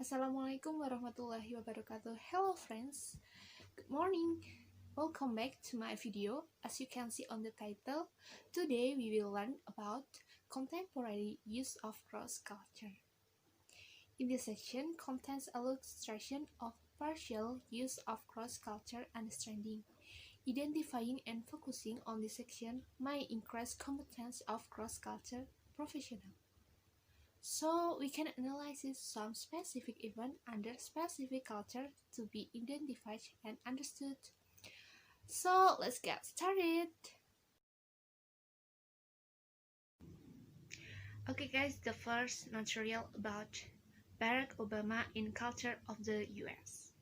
Assalamualaikum warahmatullahi wabarakatuh. Hello friends, good morning. Welcome back to my video. As you can see on the title, today we will learn about contemporary use of cross culture. In this section contains illustration of partial use of cross culture understanding. Identifying and focusing on this section might increase competence of cross culture professional. So we can analyze some specific event under specific culture to be identified and understood. So let's get started. Okay guys, the first material about Barack Obama in culture of the US.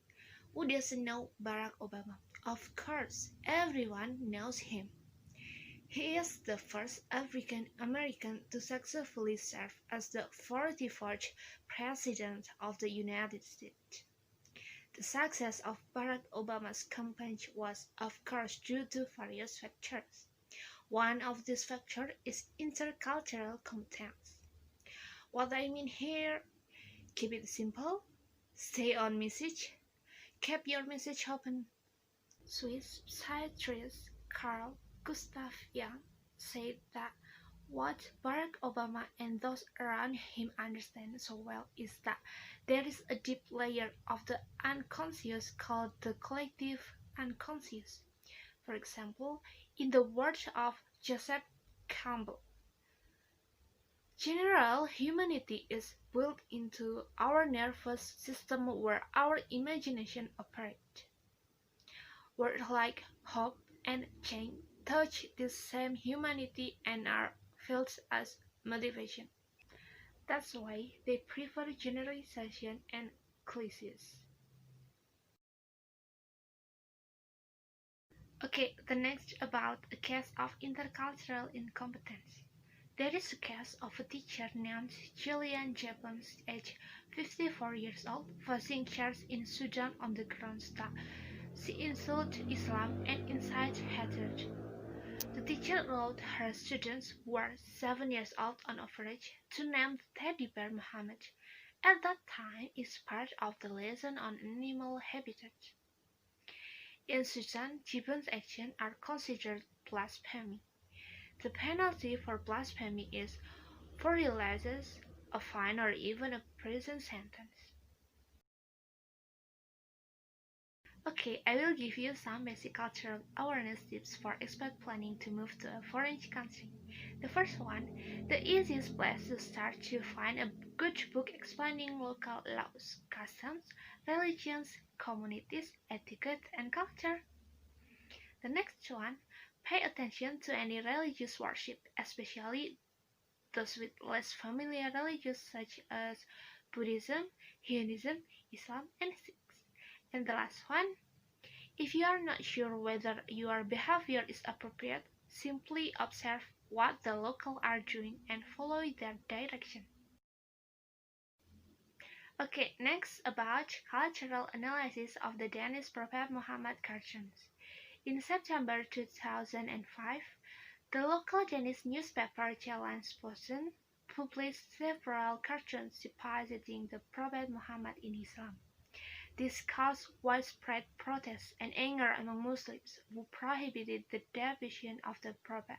Who doesn't know Barack Obama? Of course, everyone knows him. He is the first African American to successfully serve as the 44th President of the United States. The success of Barack Obama's campaign was, of course, due to various factors. One of these factors is intercultural competence. What I mean here, keep it simple, stay on message, keep your message open. Swiss psychiatrist Carl Gustav Jung said that what Barack Obama and those around him understand so well is that there is a deep layer of the unconscious called the collective unconscious. For example, in the words of Joseph Campbell, general humanity is built into our nervous system where our imagination operates. Words like hope and change touch this same humanity and are felt as motivation. That's why they prefer generalization and cliches. Okay, the next about a case of intercultural incompetence. There is a case of a teacher named Julian James, aged 54 years old, facing charges in Sudan on the grounds that she insulted Islam and incited hatred. The teacher allowed her students, who were 7 years old on average, to name the teddy bear Muhammad. At that time, is part of the lesson on animal habitat. In Sudan, Gibbon's actions are considered blasphemy. The penalty for blasphemy is 40 lashes, a fine, or even a prison sentence. Okay, I will give you some basic cultural awareness tips for expat planning to move to a foreign country. The first one, the easiest place to start to find a good book explaining local laws, customs, religions, communities, etiquette, and culture. The next one, pay attention to any religious worship, especially those with less familiar religions such as Buddhism, Hinduism, Islam, and Sikh. And the last one, if you are not sure whether your behavior is appropriate, simply observe what the locals are doing and follow their direction. Okay, next about cultural analysis of the Danish Prophet Muhammad cartoons. In September 2005, the local Danish newspaper Jyllands-Posten published several cartoons depicting the Prophet Muhammad in Islam. This caused widespread protests and anger among Muslims, who prohibited the depiction of the Prophet.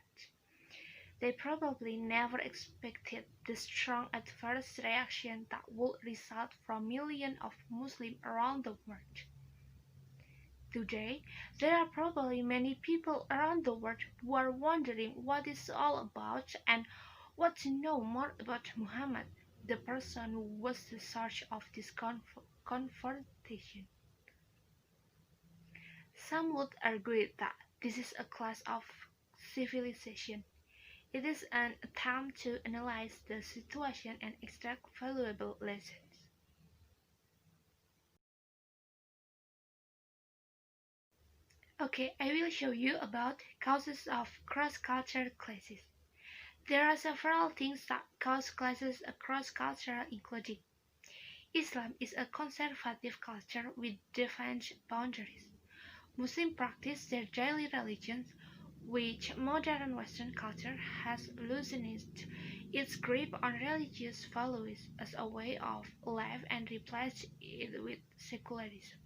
They probably never expected the strong adverse reaction that would result from millions of Muslims around the world. Today, there are probably many people around the world who are wondering what it's all about and want to know more about Muhammad, the person who was the source of this confrontation. Some would argue that this is a class of civilization. It is an attempt to analyze the situation and extract valuable lessons. Okay, I will show you about causes of cross-cultural clashes. There are several things that cause clashes across culture, including Islam is a conservative culture with defined boundaries. Muslims practice their daily religions, which modern Western culture has loosened its grip on religious values as a way of life and replaced it with secularism.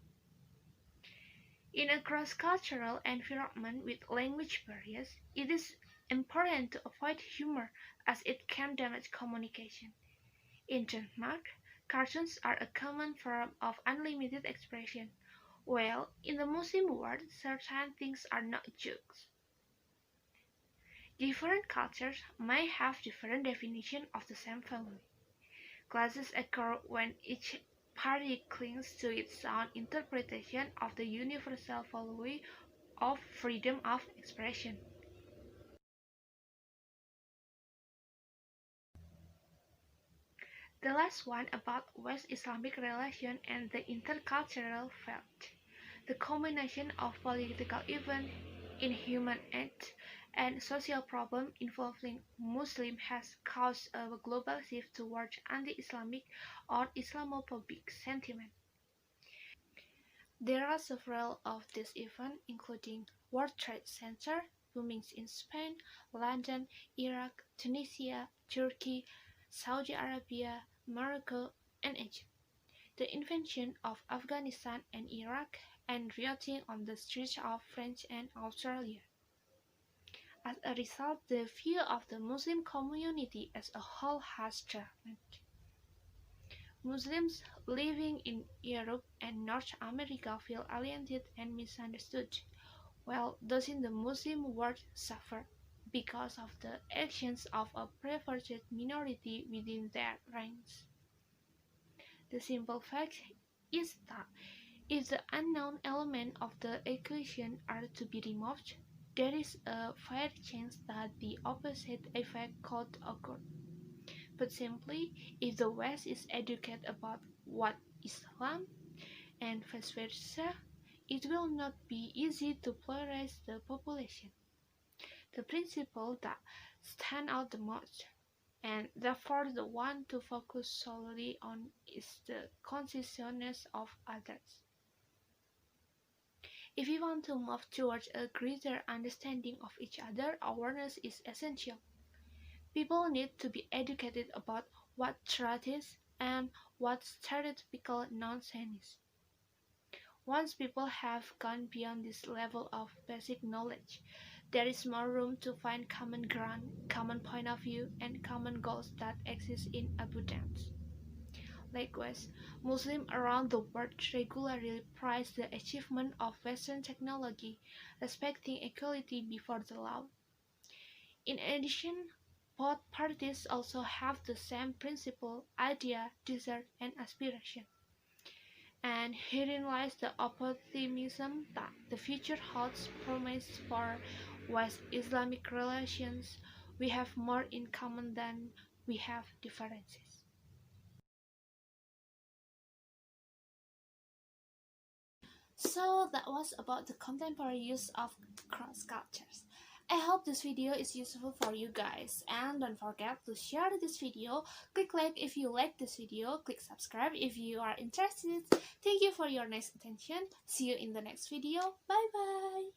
In a cross-cultural environment with language barriers, it is important to avoid humor as it can damage communication. In Denmark, cartoons are a common form of unlimited expression, while in the Muslim world certain things are not jokes. Different cultures may have different definitions of the same family. Clashes occur when each party clings to its own interpretation of the universal value of freedom of expression. The last one about West Islamic relations and the intercultural fact. The combination of political events, inhuman acts, and social problems involving Muslims has caused a global shift towards anti-Islamic or Islamophobic sentiment. There are several of these events, including World Trade Center bombings in Spain, London, Iraq, Tunisia, Turkey, Saudi Arabia, Morocco, and Egypt. The invasion of Afghanistan and Iraq, and rioting on the streets of France and Australia. As a result, the view of the Muslim community as a whole has changed. Muslims living in Europe and North America feel alienated and misunderstood, while those in the Muslim world suffer because of the actions of a perverted minority within their ranks. The simple fact is that if the unknown element of the equation are to be removed, there is a fair chance that the opposite effect could occur. But simply, if the West is educated about what Islam and vice versa, it will not be easy to polarize the population. The principle that stands out the most, and therefore the one to focus solely on, is the consciousness of others. If we want to move towards a greater understanding of each other, awareness is essential. People need to be educated about what truth is and what stereotypical nonsense is. Once people have gone beyond this level of basic knowledge, there is more room to find common ground, common point of view, and common goals that exist in abundance. Likewise, Muslims around the world regularly praise the achievement of Western technology, respecting equality before the law. In addition, both parties also have the same principle, idea, desire, and aspiration. And herein lies the optimism that the future holds promise for West Islamic relations. We have more in common than we have differences. So that was about the contemporary use of cross cultures. I hope this video is useful for you guys, and don't forget to share this video. Click like if you like this video, click subscribe if you are interested. Thank you for your nice attention. See you in the next video. Bye bye.